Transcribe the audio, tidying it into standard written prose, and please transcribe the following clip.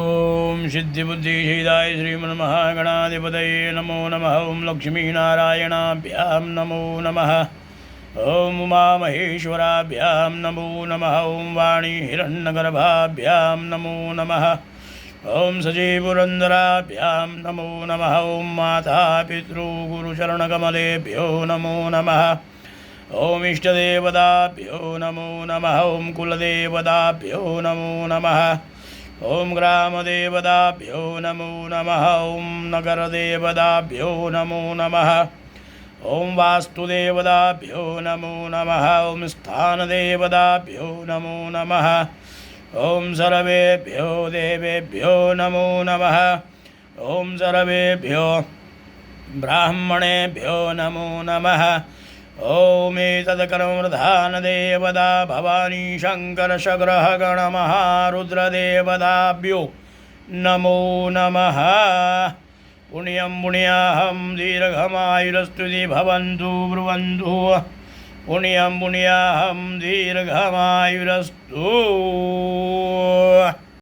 ओम सिद्धिबुद्धिषेदाय श्रीमन्महागणाधिपतये नमो नमः। ओं लक्ष्मीनारायणाभ्यां नमो नमः। ओं उमामहेश्वराभ्यां नमो नमः। ओं वाणीहिरण्यगर्भाभ्यां नमो नमः। ओं सजीपुरन्दराभ्यां नमो नमः। ओं मातापितृगुरुचरणकमलेभ्यो नमो नमः। ओम इष्टदेवताभ्यो नमो नमः। ओं कुलदेवताभ्यो नमो नमः। ओं ग्रामदेवताभ्यो नमो नमः। ओं नगरदेवताभ्यो नमो नमः। ओं वास्तुदेवताभ्यो नमो नमः। ओं स्थानदेवताभ्यो नमो नमः। ओं सर्वेभ्यो देवेभ्यो नमो नमः। ओं सर्वेभ्यो ब्राह्मणेभ्यो नमो नमः। ओम एतत्कर्मप्रधानदेवता भवानी शङ्करशग्रहगणमहारुद्रदेवताभ्यो नमो नमः। पुण्यं पुण्याहं दीर्घमायुरस्तुति भवन्तु ब्रुवन्तु। पुण्यं पुण्याहं दीर्घमायुरस्तु।